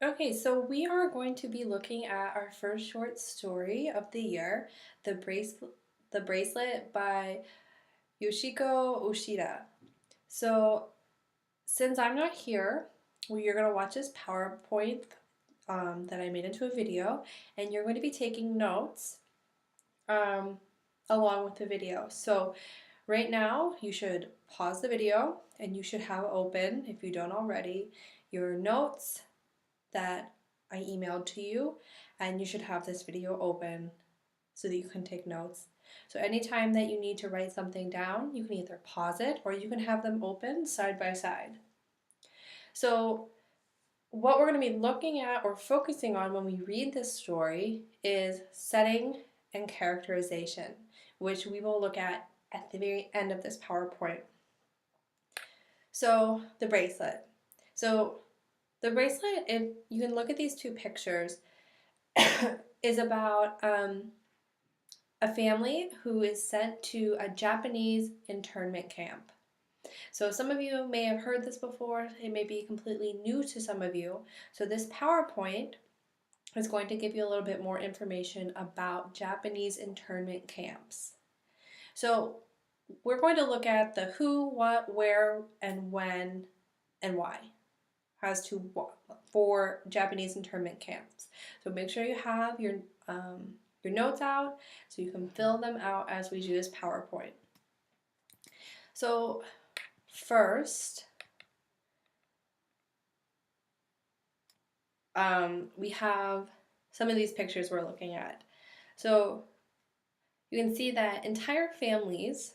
Okay, so we are going to be looking at our first short story of the year, The Bracelet by Yoshiko Ushida. So, since I'm not here, you're going to watch this PowerPoint that I made into a video, and you're going to be taking notes um, along with the video. So, right now, you should pause the video and you should have open, if you don't already, your notes that I emailed to you, and you should have this video open so that you can take notes. So anytime that you need to write something down, you can either pause it or you can have them open side by side. So what we're going to be looking at or focusing on when we read this story is setting and characterization, which we will look at the very end of this PowerPoint. So the bracelet. So the bracelet, if you can look at these two pictures, is about a family who is sent to a Japanese internment camp. So some of you may have heard this before. It may be completely new to some of you. So this PowerPoint is going to give you a little bit more information about Japanese internment camps. So we're going to look at the who, what, where, and when, and why as to for Japanese internment camps. So make sure you have your notes out so you can fill them out as we do this PowerPoint. So first, we have some of these pictures we're looking at. So you can see that entire families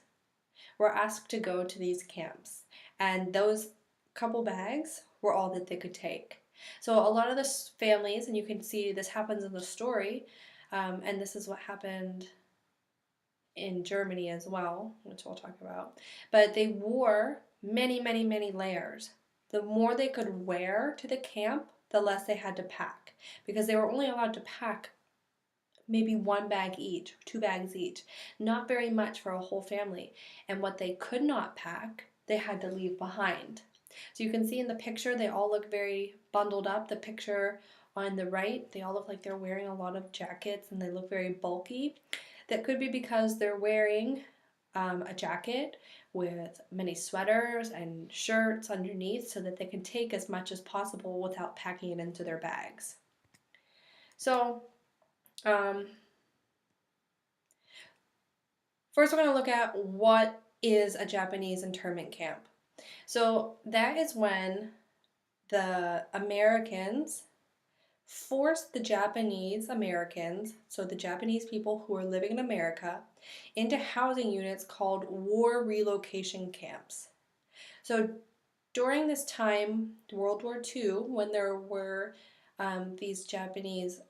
were asked to go to these camps, and those couple bags were all that they could take. So a lot of the families, and you can see this happens in the story, and this is what happened in Germany as well, which we'll talk about, but they wore many, many, many layers. The more they could wear to the camp, the less they had to pack, because they were only allowed to pack maybe one bag each, two bags each, not very much for a whole family. And what they could not pack, they had to leave behind. So you can see in the picture, they all look very bundled up. The picture on the right, they all look like they're wearing a lot of jackets and they look very bulky. That could be because they're wearing a jacket with many sweaters and shirts underneath so that they can take as much as possible without packing it into their bags. So first we're going to look at what is a Japanese internment camp. So that is when the Americans forced the Japanese Americans, so the Japanese people who are living in America, into housing units called war relocation camps. So during this time, World War II, when there were these Japanese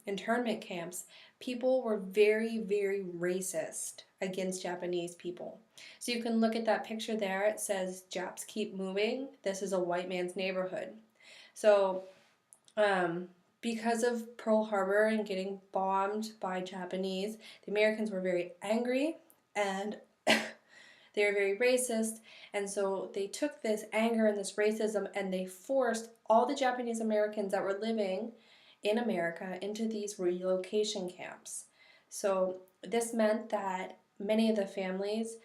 internment camps, people were very, very racist against Japanese people. So you can look at that picture there. It says, Japs keep moving. This is a white man's neighborhood. So because of Pearl Harbor and getting bombed by Japanese, the Americans were very angry and they were very racist, and so they took this anger and this racism and they forced all the Japanese Americans that were living in America into these relocation camps. So this meant that many of the families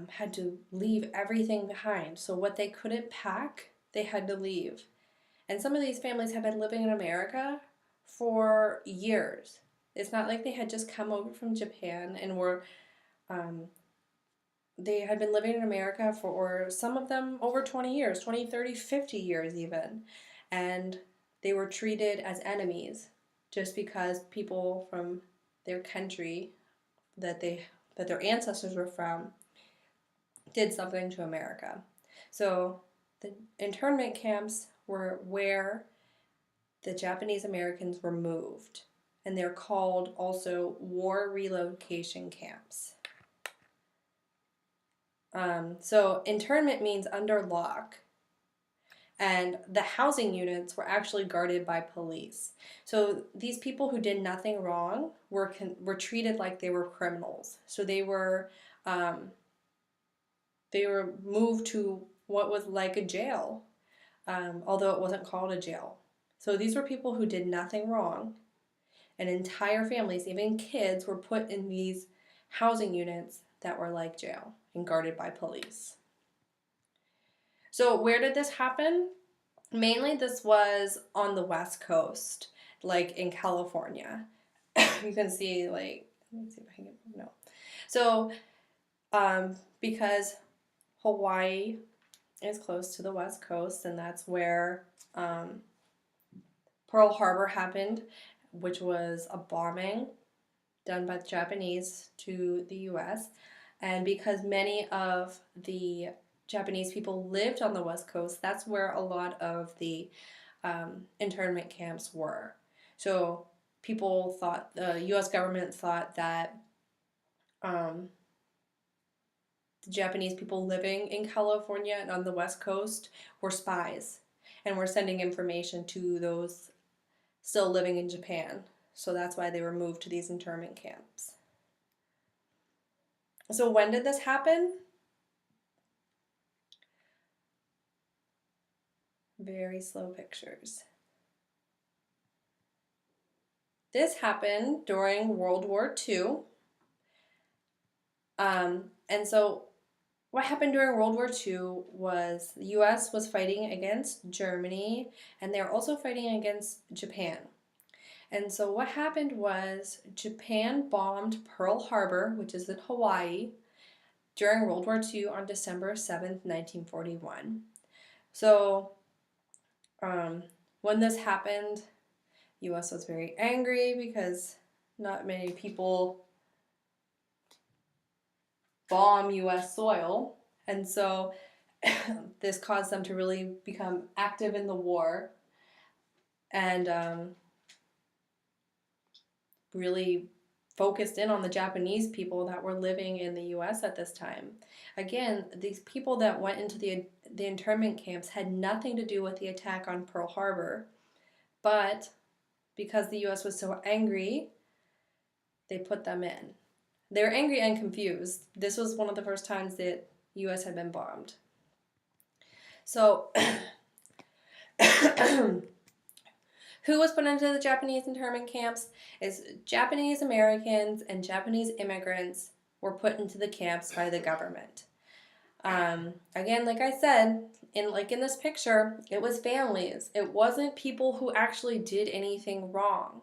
had to leave everything behind. So what they couldn't pack, they had to leave. And some of these families have been living in America for years. It's not like they had just come over from Japan and were they had been living in America for some of them over 20 years, 20, 30, 50 years even. And they were treated as enemies just because people from their country that their ancestors were from did something to America. So the internment camps were where the Japanese Americans were moved, and they're called also war relocation camps. So internment means under lock, and the housing units were actually guarded by police. So these people who did nothing wrong were treated like they were criminals. So they were moved to what was like a jail, although it wasn't called a jail. So these were people who did nothing wrong, and entire families, even kids, were put in these housing units that were like jail and guarded by police. So where did this happen? Mainly this was on the West Coast, like in California. You can see, like, let me see if I can get, no. So because Hawaii is close to the West Coast, and that's where Pearl Harbor happened, which was a bombing done by the Japanese to the US. And because many of the Japanese people lived on the West Coast, that's where a lot of the internment camps were. So people thought, the US government thought that the Japanese people living in California and on the West Coast were spies and were sending information to those still living in Japan. So that's why they were moved to these internment camps. So when did this happen? Very slow pictures. This happened during World War II. And so what happened during World War II was the US was fighting against Germany, and they were also fighting against Japan. And so what happened was Japan bombed Pearl Harbor, which is in Hawaii, during World War II on December 7th, 1941. So when this happened, US was very angry because not many people bomb US soil. And so this caused them to really become active in the war and really focused in on the Japanese people that were living in the US at this time. Again, these people that went into the internment camps had nothing to do with the attack on Pearl Harbor, but because the US was so angry, they put them in. They were angry and confused. This was one of the first times that US had been bombed. So who was put into the Japanese internment camps is Japanese Americans and Japanese immigrants were put into the camps by the government. Again, like I said, in this picture, it was families. It wasn't people who actually did anything wrong.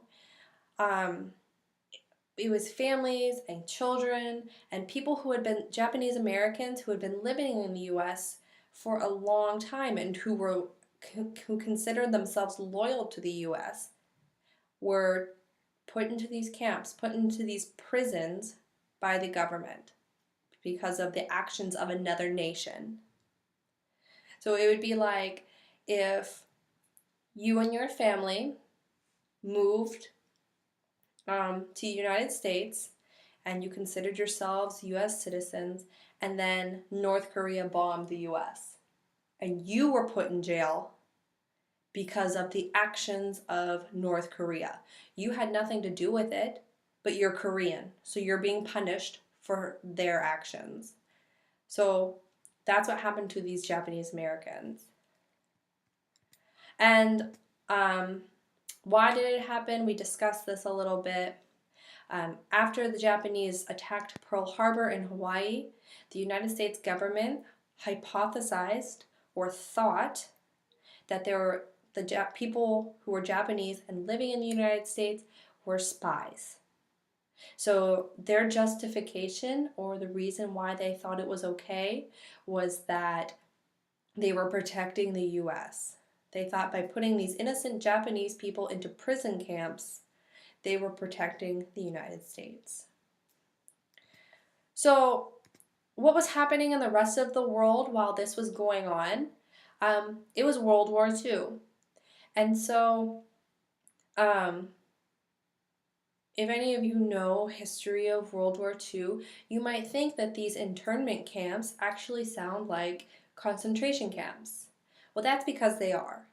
It was families and children and people who had been Japanese Americans who had been living in the US for a long time and who considered themselves loyal to the US were put into these camps, put into these prisons by the government because of the actions of another nation. So it would be like if you and your family moved to the United States and you considered yourselves US citizens, and then North Korea bombed the US and you were put in jail because of the actions of North Korea. You had nothing to do with it, but you're Korean, so you're being punished for their actions. So that's what happened to these Japanese Americans. And why did it happen? We discussed this a little bit. After the Japanese attacked Pearl Harbor in Hawaii, the United States government hypothesized or thought that the people who were Japanese and living in the United States were spies. So their justification, or the reason why they thought it was okay, was that they were protecting the US. They thought by putting these innocent Japanese people into prison camps, they were protecting the United States. So what was happening in the rest of the world while this was going on? It was World War II. And so if any of you know history of World War II, you might think that these internment camps actually sound like concentration camps. Well, that's because they are.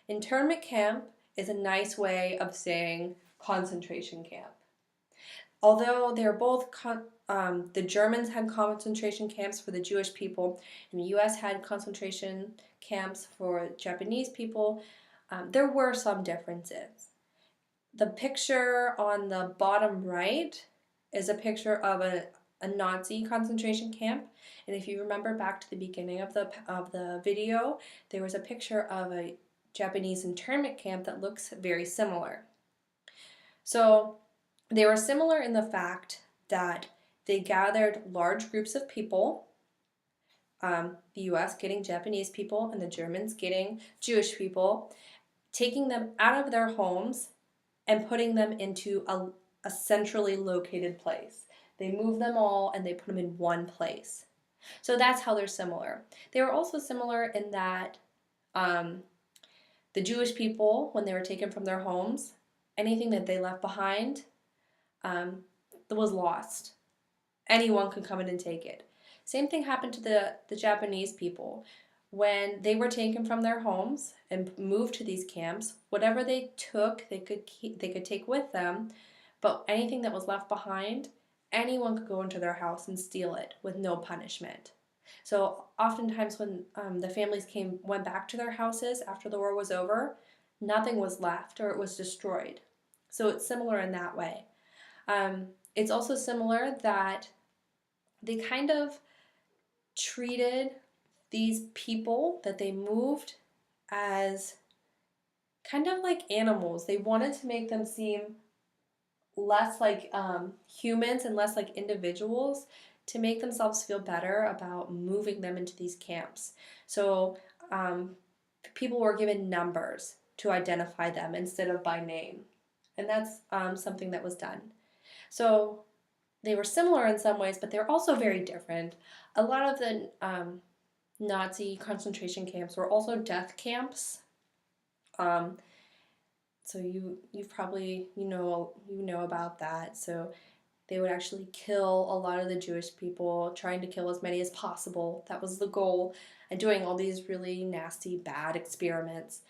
Internment camp is a nice way of saying concentration camp. Although they're both, the Germans had concentration camps for the Jewish people, and the US had concentration camps for Japanese people, there were some differences. The picture on the bottom right is a picture of a Nazi concentration camp. And if you remember back to the beginning of the video, there was a picture of a Japanese internment camp that looks very similar. So they were similar in the fact that they gathered large groups of people, the US getting Japanese people and the Germans getting Jewish people, taking them out of their homes and putting them into a centrally located place. They moved them all and they put them in one place. So that's how they're similar. They were also similar in that the Jewish people, when they were taken from their homes, anything that they left behind was lost. Anyone could come in and take it. Same thing happened to the Japanese people. When they were taken from their homes and moved to these camps, whatever they took, they could take with them, but anything that was left behind, anyone could go into their house and steal it with no punishment. So oftentimes when the families went back to their houses after the war was over, nothing was left or it was destroyed. So it's similar in that way. It's also similar that they kind of treated these people that they moved as kind of like animals. They wanted to make them seem less like humans and less like individuals to make themselves feel better about moving them into these camps. So people were given numbers to identify them instead of by name. And that's something that was done. So they were similar in some ways, but they're also very different. A lot of the Nazi concentration camps were also death camps. So you've probably you know about that. So they would actually kill a lot of the Jewish people, trying to kill as many as possible. That was the goal, and doing all these really nasty, bad experiments.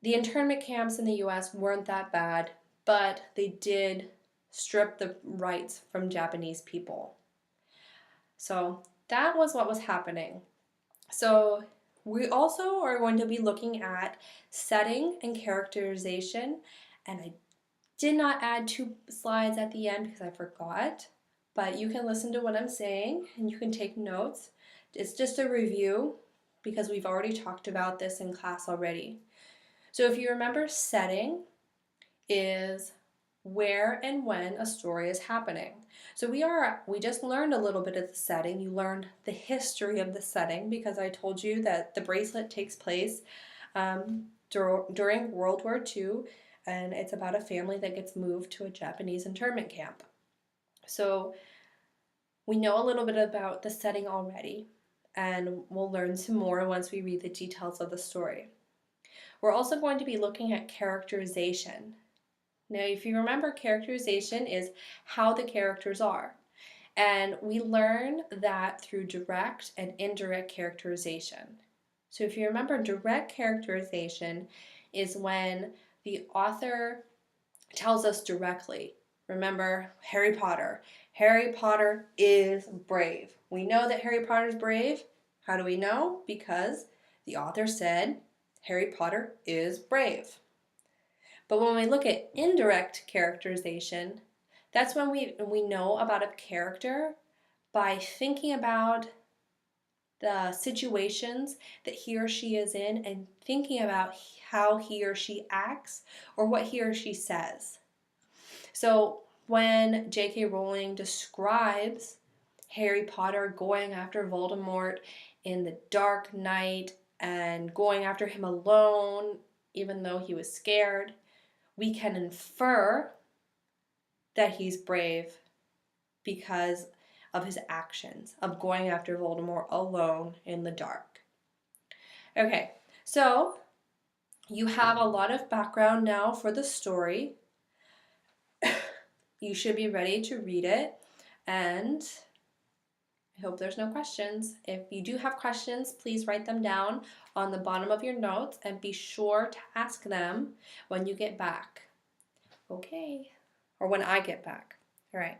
The internment camps in the US weren't that bad, but they did strip the rights from Japanese people. So that was what was happening. So we also are going to be looking at setting and characterization, and I did not add 2 slides at the end because I forgot, but you can listen to what I'm saying and you can take notes. It's just a review because we've already talked about this in class already. So if you remember, setting is where and when a story is happening. So we just learned a little bit of the setting. You learned the history of the setting because I told you that the bracelet takes place during World War II, and it's about a family that gets moved to a Japanese internment camp. So we know a little bit about the setting already, and we'll learn some more once we read the details of the story. We're also going to be looking at characterization. Now, if you remember, characterization is how the characters are. And we learn that through direct and indirect characterization. So if you remember, direct characterization is when the author tells us directly. Remember, Harry Potter. Harry Potter is brave. We know that Harry Potter is brave. How do we know? Because the author said Harry Potter is brave. But when we look at indirect characterization, that's when we know about a character by thinking about the situations that he or she is in and thinking about how he or she acts or what he or she says. So when J.K. Rowling describes Harry Potter going after Voldemort in the dark night and going after him alone, even though he was scared, we can infer that he's brave because of his actions of going after Voldemort alone in the dark. Okay, so you have a lot of background now for the story. You should be ready to read it, and I hope there's no questions. If you do have questions, please write them down on the bottom of your notes and be sure to ask them when you get back. Okay, or when I get back. All right.